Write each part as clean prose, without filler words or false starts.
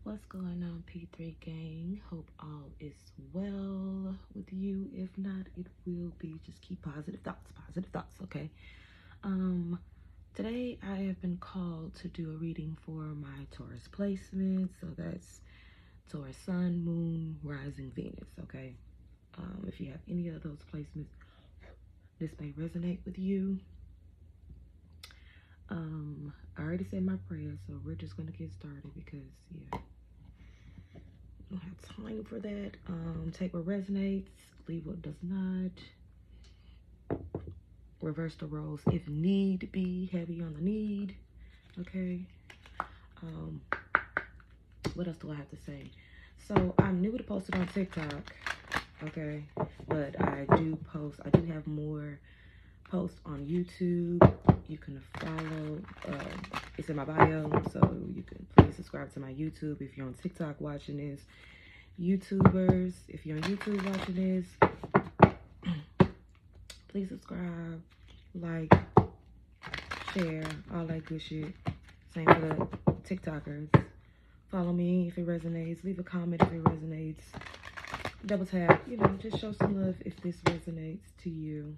What's going on, P3 gang? Hope all is well with you. If not, it will be. Just keep positive thoughts, okay? Today I have been called to do a reading for my Taurus placement. So that's Taurus Sun, Moon, Rising, Venus, okay? If you have any of those placements, this may resonate with you. I already said my prayer, so we're just gonna get started because yeah, don't have time for that. Take what resonates, leave what does not. Reverse the roles if need be, heavy on the need. Okay. What else do I have to say? So I'm new to posting on TikTok, okay, but I do have more posts on YouTube. You can follow, it's in my bio, so you can please subscribe to my YouTube. If you're on TikTok watching this, YouTubers, if you're on YouTube watching this, please subscribe, like, share, all that good shit. Same for the TikTokers. Follow me if it resonates. Leave a comment if it resonates. Double tap, just show some love if this resonates to you.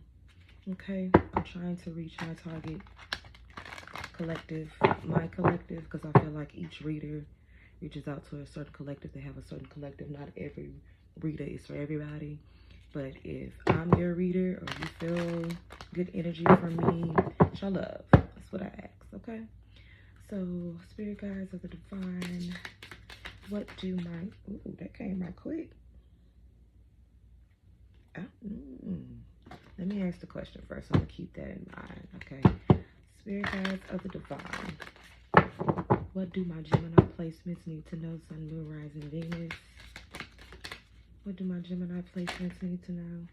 Okay, I'm trying to reach my target collective, my collective, because I feel like each reader reaches out to a certain collective. They have a certain collective. Not every reader is for everybody. But if I'm your reader or you feel good energy from me, show love. That's what I ask, okay? So, spirit guides of the divine, what do my... Ooh, that came right quick. Let me ask the question first. I'm going to keep that in mind, okay? Spirit guides of the divine, what do my Gemini placements need to know? Sun, Moon, Rising, Venus. What do my Gemini placements need to know?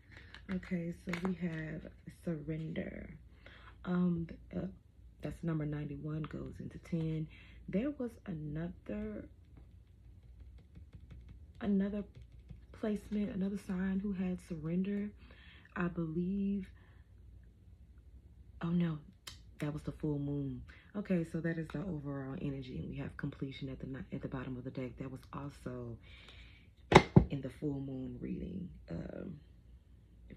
Okay, so we have surrender. That's number 91, goes into 10. There was another placement, another sign who had surrender. I believe, oh no, that was the full moon. Okay, so that is the overall energy, and we have completion at the bottom of the deck. That was also in the full moon reading,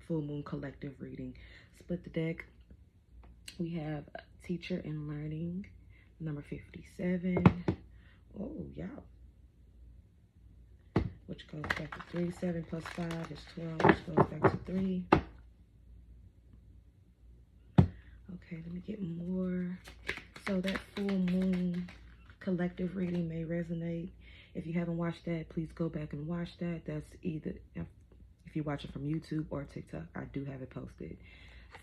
full moon collective reading. Split the deck. We have teacher and learning, number 57. Oh, y'all. Which goes back to 3. 7 plus 5 is 12, which goes back to 3. Okay, let me get more. So that full moon collective reading may resonate. If you haven't watched that, please go back and watch that. That's either if you watch it from YouTube or TikTok. I do have it posted.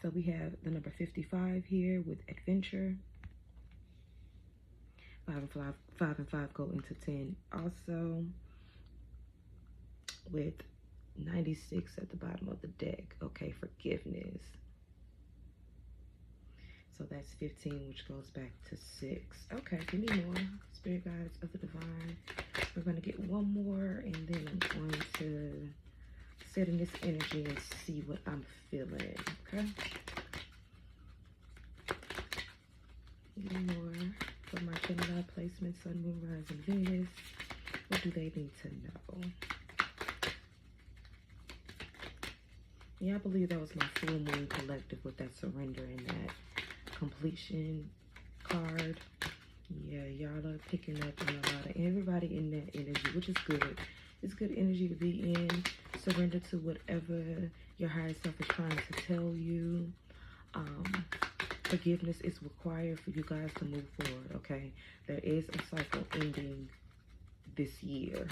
So we have the number 55 here with adventure. 5 and 5 go into 10. Also with 96 at the bottom of the deck. Okay, forgiveness. So that's 15, which goes back to 6. Okay, give me more. Spirit guides of the divine. We're going to get one more, and then I'm going to sit in this energy and see what I'm feeling. Okay? Give me more for my Gemini placement, Sun, Moon, Rising, Venus. What do they need to know? Yeah, I believe that was my full moon collective with that surrender and that completion card. Yeah, y'all are picking up in a lot of everybody in that energy, which is good. It's good energy to be in. Surrender to whatever your higher self is trying to tell you. Forgiveness is required for you guys to move forward, okay? There is a cycle ending this year.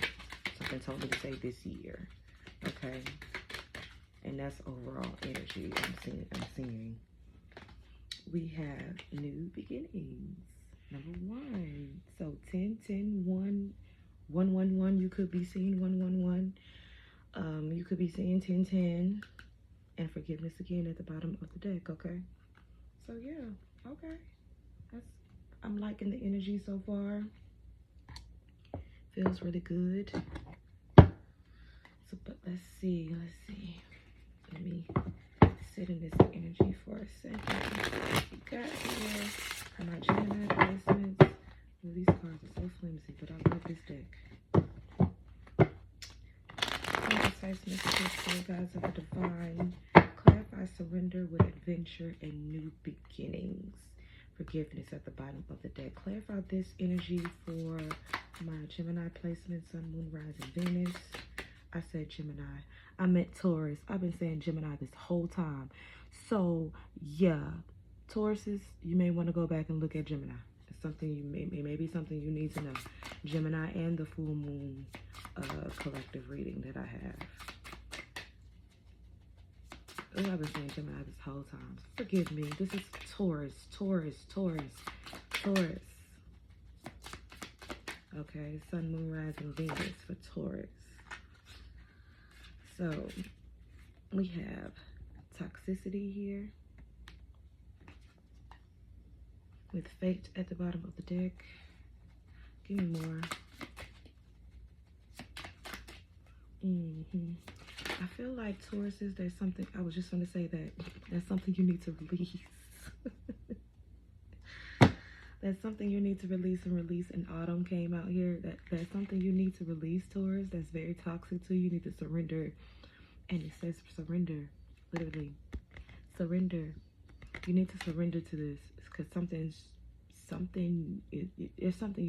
Something told me to say this year, okay? And that's overall energy I'm seeing. We have new beginnings, number 1. So 10, 10, 1, 1, 1, 1. You could be seeing 1, 1, 1. You could be seeing 10, 10. And forgiveness again at the bottom of the deck, okay? So yeah, okay. I'm liking the energy so far. Feels really good. So, but let's see. Let me sit in this energy for a second. We got here my Gemini placements. Well, these cards are so flimsy, but I love this deck. Precise messages, spirit guides of the divine. Clarify surrender with adventure and new beginnings. Forgiveness at the bottom of the deck. Clarify this energy for my Gemini placement, Sun, Moon, Rising, Venus. I said Gemini. I meant Taurus. I've been saying Gemini this whole time. So, yeah. Tauruses, you may want to go back and look at Gemini. It's something you may be something you need to know. Gemini and the full moon collective reading that I have. Oh, I've been saying Gemini this whole time. Forgive me. This is Taurus, Taurus, Taurus, Taurus. Okay, Sun, Moon, Rising, Venus for Taurus. So, we have toxicity here. With fate at the bottom of the deck. Give me more. I feel like Tauruses, there's something, I was just going to say that. There's something you need to release. There's something you need to release, and release in autumn came out here. That's something you need to release, Taurus. That's very toxic to you. You need to surrender. And it says surrender. Literally. Surrender. You need to surrender to this. Because there's something you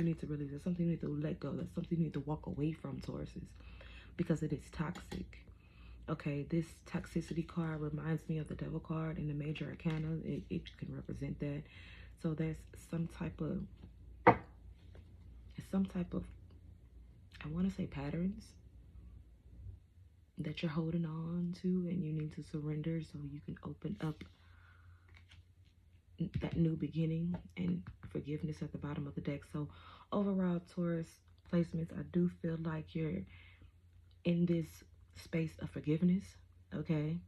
need to release. There's something you need to let go. There's something you need to walk away from, Tauruses. Because it is toxic. Okay, this toxicity card reminds me of the Devil card in the Major Arcana. It can represent that. So there's some type of, I want to say patterns that you're holding on to, and you need to surrender so you can open up that new beginning and forgiveness at the bottom of the deck. So overall, Taurus placements, I do feel like you're in this space of forgiveness. Okay,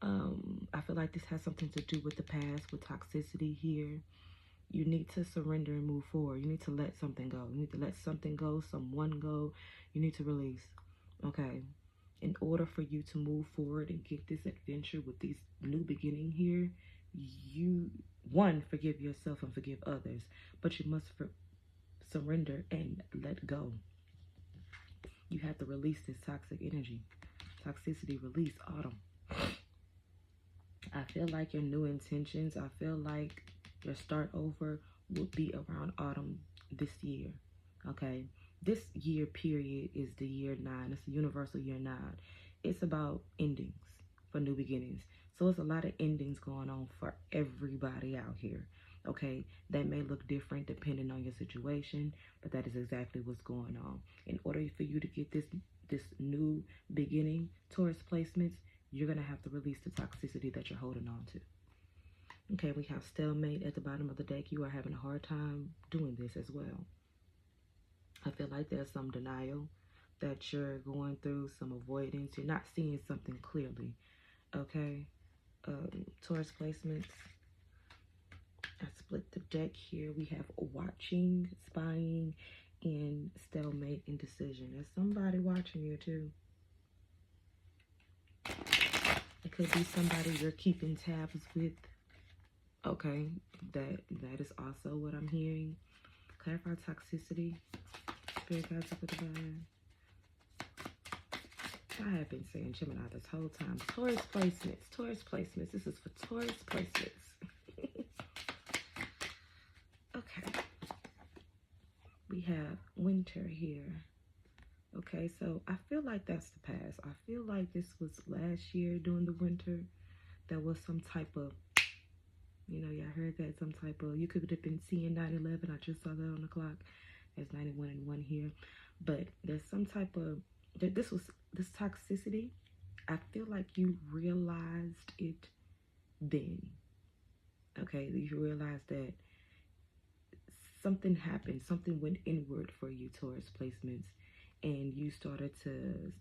I feel like this has something to do with the past, with toxicity here. You need to surrender and move forward. You need to let something go. You need to let something go, someone go. You need to release. Okay, in order for you to move forward and get this adventure with this new beginning here, you, one, forgive yourself and forgive others, but you must surrender and let go. You have to release this toxic energy. Toxicity, release, autumn. I feel like your new intentions, I feel like your start over will be around autumn this year. Okay, this year period is the year 9. It's the universal year 9. It's about endings for new beginnings. So it's a lot of endings going on for everybody out here. Okay, that may look different depending on your situation, but that is exactly what's going on. In order for you to get this new beginning, Taurus placements, you're going to have to release the toxicity that you're holding on to. Okay, we have stalemate at the bottom of the deck. You are having a hard time doing this as well. I feel like there's some denial that you're going through, some avoidance. You're not seeing something clearly. Okay, Taurus placements. I split the deck here. We have watching, spying, and stalemate, indecision. There's somebody watching you too. It could be somebody you're keeping tabs with. Okay, that is also what I'm hearing. Clarify toxicity. Spirit guides of the divine. I have been saying Gemini this whole time. Taurus placements. Taurus placements. This is for Taurus placements. Okay. We have winter here. Okay, so I feel like that's the past. I feel like this was last year during the winter. There was some type of, you know, y'all heard that, some type of, you could have been seeing 9/11. I just saw that on the clock. There's 91 and 1 here. But there's some type of, this toxicity, I feel like you realized it then. Okay, you realized that something happened, something went inward for you, Taurus placements, and you started to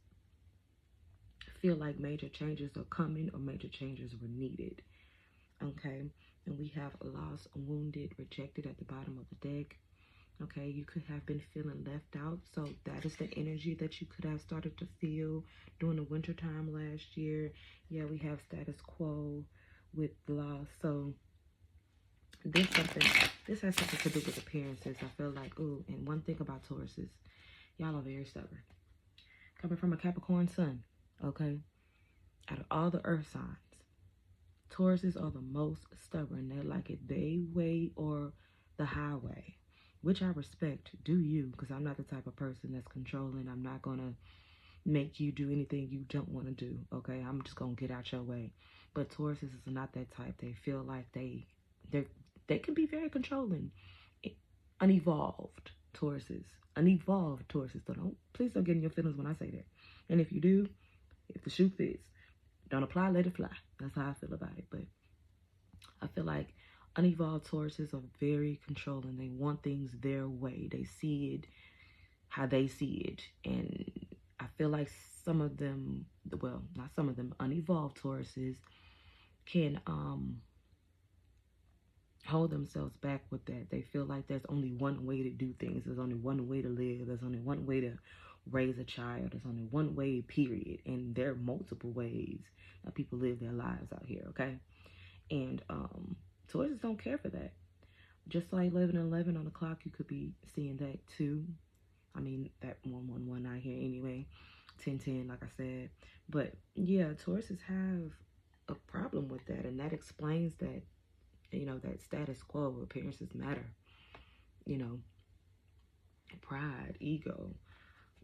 feel like major changes are coming or major changes were needed. Okay, and we have lost, wounded, rejected at the bottom of the deck. Okay, you could have been feeling left out. So that is the energy that you could have started to feel during the winter time last year. Yeah, we have status quo with loss. So This has something to do with appearances. I feel like, ooh, and one thing about Tauruses, y'all are very stubborn. Coming from a Capricorn sun, okay? Out of all the earth signs, Tauruses are the most stubborn. They're like it their way or the highway, which I respect. Do you? Because I'm not the type of person that's controlling. I'm not going to make you do anything you don't want to do, okay? I'm just going to get out your way. But Tauruses is not that type. They feel like they can be very controlling. Unevolved Tauruses. Unevolved Tauruses. So please don't get in your feelings when I say that. And if you do, if the shoe fits, don't apply, let it fly. That's how I feel about it. But I feel like unevolved Tauruses are very controlling. They want things their way. They see it how they see it. And I feel like some of them, well, not some of them, unevolved Tauruses can hold themselves back with that. They feel like there's only one way to do things. There's only one way to live. There's only one way to raise a child. There's only one way, period. And there are multiple ways that people live their lives out here, okay? And Tauruses don't care for that. Just like 11:11 on the clock, you could be seeing that too. I mean, that 111 out here anyway. 10:10, like I said. But yeah, Tauruses have a problem with that, and that explains that, you know, that status quo, appearances matter, you know, pride, ego.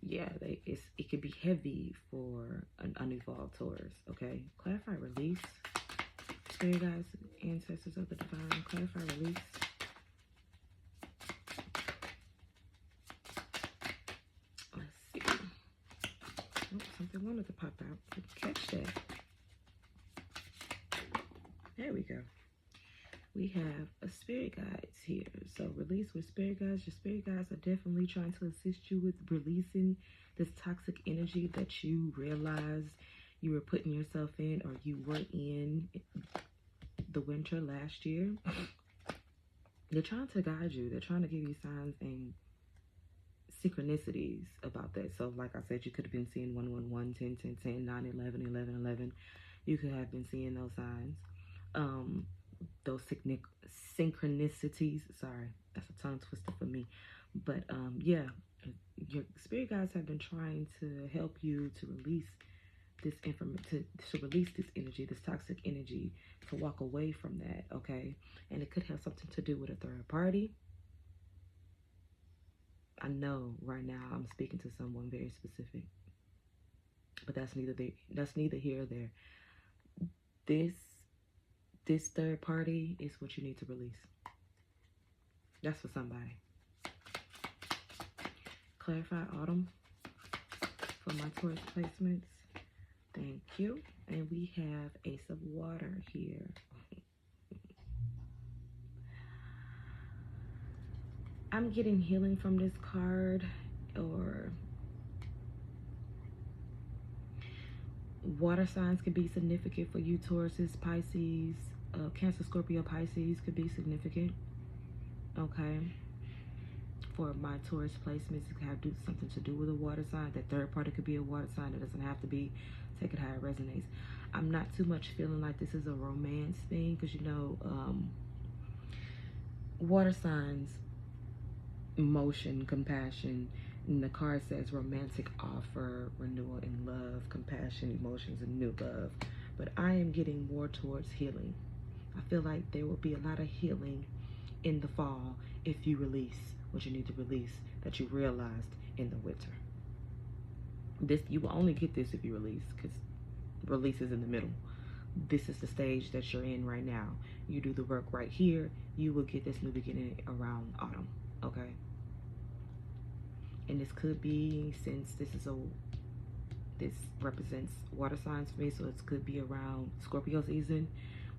Yeah, it could be heavy for an unevolved Taurus, okay? Clarify release. Spirit guides, ancestors of the divine, clarify release. Let's see. Oh, something wanted to pop out. Catch that. There we go. We have a spirit guides here. So release with spirit guides. Your spirit guides are definitely trying to assist you with releasing this toxic energy that you realized you were putting yourself in, or you were in the winter last year. They're trying to guide you. They're trying to give you signs and synchronicities about that. So like I said, you could have been seeing 111, 10, 10, 10, 9, 11, 11, 11. You could have been seeing those signs. Those synchronicities. Sorry, that's a tongue twister for me. But yeah, your spirit guides have been trying to help you to release this information, to release this energy, this toxic energy, to walk away from that, okay? And it could have something to do with a third party. I know right now I'm speaking to someone very specific, but that's neither here or there. This third party is what you need to release. That's for somebody. Clarify autumn for my Taurus placements. Thank you. And we have Ace of Water here. I'm getting healing from this card, or water signs could be significant for you, Tauruses, Pisces, Cancer, Scorpio, Pisces could be significant, okay? For my Taurus placements, it could have something to do with a water sign. That third party could be a water sign. It doesn't have to be. Take it how it resonates. I'm not too much feeling like this is a romance thing, because, you know, water signs, emotion, compassion, and the card says romantic offer, renewal in love, compassion, emotions, and new love. But I am getting more towards healing. I feel like there will be a lot of healing in the fall if you release what you need to release that you realized in the winter. You will only get this if you release, because release is in the middle. This is the stage that you're in right now. You do the work right here, you will get this new beginning around autumn, okay? And this could be, since this represents water signs for me, so it could be around Scorpio season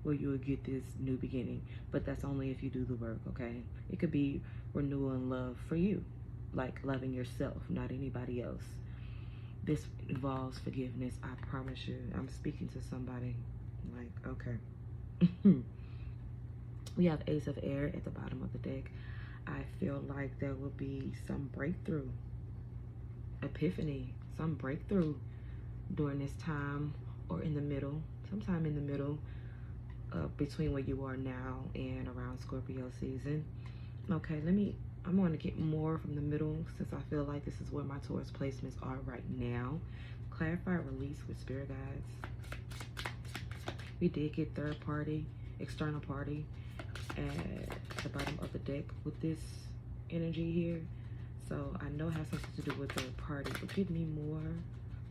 where you will get this new beginning. But that's only if you do the work, okay? It could be renewal and love for you, like loving yourself, not anybody else. This involves forgiveness, I promise you. I'm speaking to somebody, like, okay. We have Ace of Air at the bottom of the deck. I feel like there will be some breakthrough, epiphany, some breakthrough during this time, or in the middle, sometime in the middle. between where you are now and around Scorpio season. Okay, I'm going to get more from the middle since I feel like this is where my Taurus placements are right now. Clarify release with spirit guides. We did get third party, external party at the bottom of the deck with this energy here. So I know it has something to do with third party, but give me more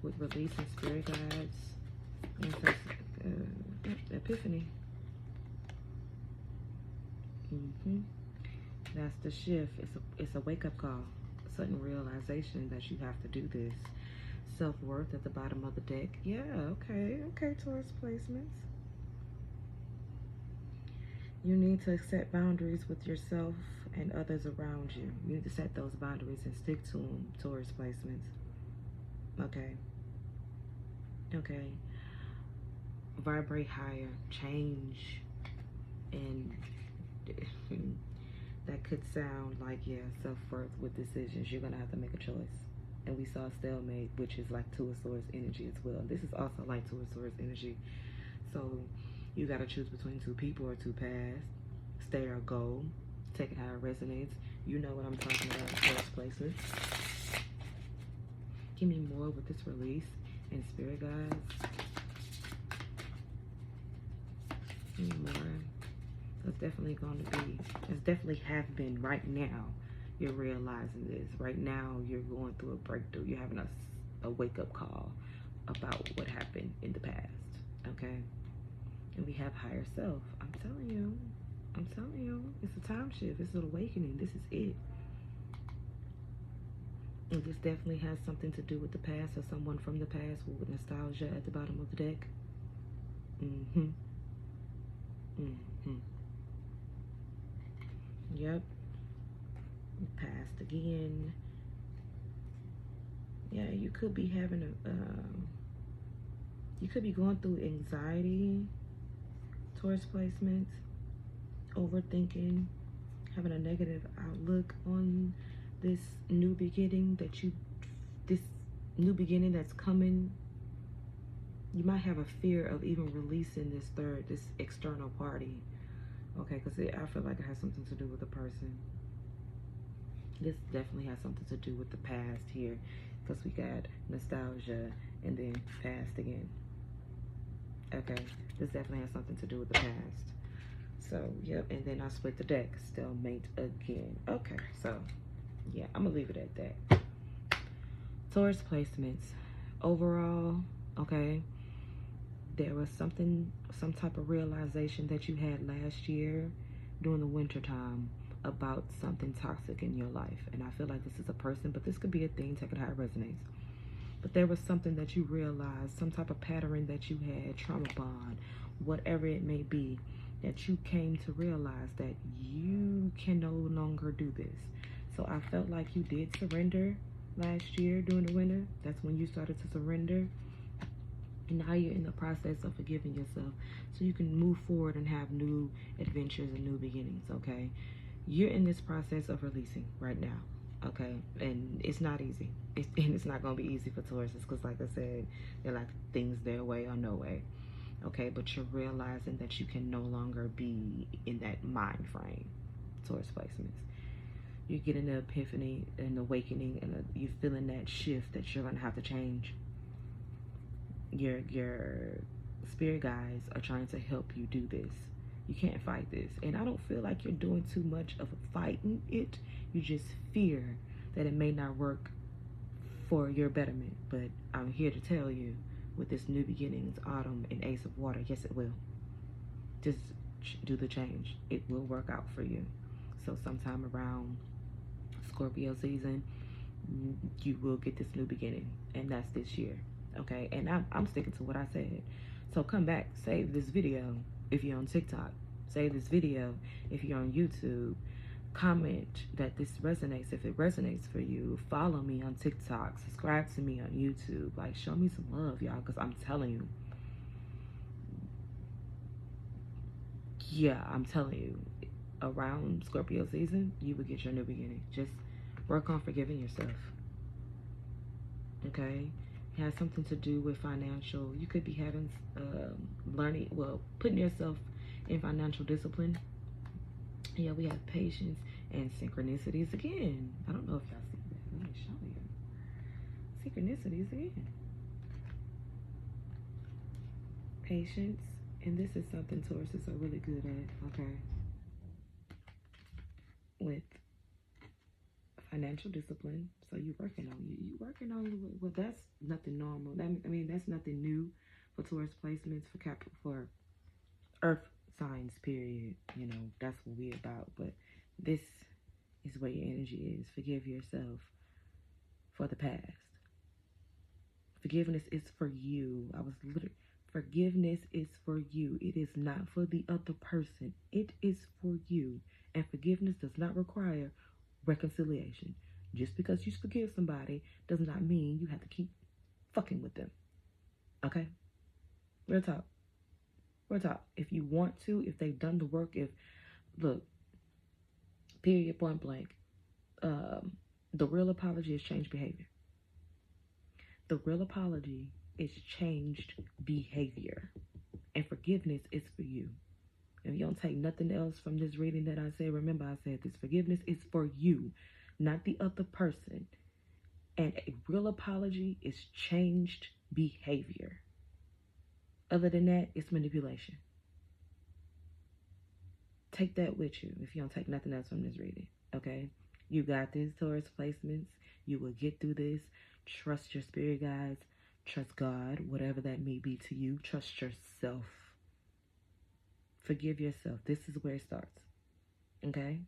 with release and spirit guides. And so, epiphany. That's the shift. It's a wake-up call, a sudden realization that you have to do this. Self-worth at the bottom of the deck. Yeah, okay, Taurus placements. You need to set boundaries with yourself and others around you. You need to set those boundaries and stick to them, Taurus placements. Okay. Vibrate higher, change, and that could sound like, yeah, self-worth with decisions. You're gonna have to make a choice. And we saw stalemate, which is like Two of Swords energy as well. This is also like Two of Swords energy. So you gotta choose between two people or two paths. Stay or go. Take it how it resonates. You know what I'm talking about, Taurus placement. Give me more with this release and spirit guides. Give me more. That's definitely going to be, it's definitely have been right now. You're realizing this. Right now, you're going through a breakthrough. You're having a wake-up call about what happened in the past, okay? And we have higher self. I'm telling you, it's a time shift. It's an awakening. This is it. And this definitely has something to do with the past or someone from the past with nostalgia at the bottom of the deck. Yep. Past again. Yeah, you could be having you could be going through anxiety, Taurus placements, overthinking, having a negative outlook on this new beginning this new beginning that's coming. You might have a fear of even releasing this external party, okay? Because I feel like it has something to do with the person. This definitely has something to do with the past here, because we got nostalgia and then past again. Okay, this definitely has something to do with the past. So, yep, and then I split the deck, stalemate again. Okay, so, yeah, I'm gonna leave it at that. Taurus placements. Overall, okay, there was some type of realization that you had last year during the winter time about something toxic in your life. And I feel like this is a person, but this could be a thing, take it how it resonates. But there was something that you realized, some type of pattern that you had, trauma bond, whatever it may be, that you came to realize that you can no longer do this. So I felt like you did surrender last year during the winter. That's when you started to surrender. And now you're in the process of forgiving yourself so you can move forward and have new adventures and new beginnings, okay? You're in this process of releasing right now, okay? And it's not easy. It's not going to be easy for Tauruses because, like I said, they're like things their way or no way, okay? But you're realizing that you can no longer be in that mind frame, Taurus placements. You're getting an epiphany, an awakening, and you're feeling that shift that you're going to have to change. Your spirit guides are trying to help you do this. You can't fight this. And I don't feel like you're doing too much of fighting it. You just fear that it may not work for your betterment. But I'm here to tell you, with this new beginnings, autumn and Ace of Water, yes, it will. Just do the change. It will work out for you. So sometime around Scorpio season, you will get this new beginning. And that's this year. Okay, and I'm sticking to what I said. So come back, save this video if you're on TikTok. Save this video if you're on YouTube. Comment that this resonates. If it resonates for you, follow me on TikTok. Subscribe to me on YouTube. Like, show me some love, y'all, because I'm telling you. Yeah, I'm telling you. Around Scorpio season, you will get your new beginning. Just work on forgiving yourself. Okay? Has something to do with financial. You could be having putting yourself and financial discipline. Yeah, we have patience and synchronicities again. I don't know if y'all see that. Let me show you. Synchronicities again. Patience, and this is something Tauruses are really good at, okay? With financial discipline. So you're working on you. You're working on you. Well, that's nothing normal. I mean, that's nothing new for Taurus placements for Earth signs. Period. You know, that's what we're about. But this is where your energy is. Forgive yourself for the past. Forgiveness is for you. Forgiveness is for you. It is not for the other person. It is for you. And forgiveness does not require reconciliation. Just because you forgive somebody does not mean you have to keep fucking with them. Okay? Real talk. Real talk. If you want to, if they've done the work, look, period, point blank, the real apology is changed behavior. The real apology is changed behavior. And forgiveness is for you. If you don't take nothing else from this reading that I said, remember I said this forgiveness is for you, not the other person. And a real apology is changed behavior. Other than that, it's manipulation. Take that with you if you don't take nothing else from this reading, okay? You got this, Taurus placements. You will get through this. Trust your spirit guides. Trust God, whatever that may be to you. Trust yourself. Forgive yourself. This is where it starts, okay?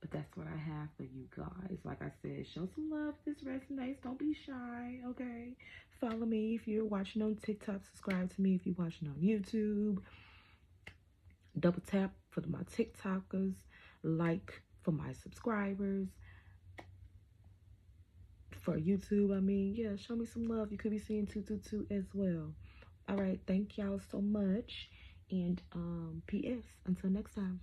But that's what I have for you guys. Like I said, show some love if this resonates. Don't be shy, okay? Follow me if you're watching on TikTok. Subscribe to me if you're watching on YouTube. Double tap for my TikTokers. Like for my subscribers. For YouTube, I mean, yeah, show me some love. You could be seeing 222 as well. All right, thank y'all so much. And P.S. Until next time.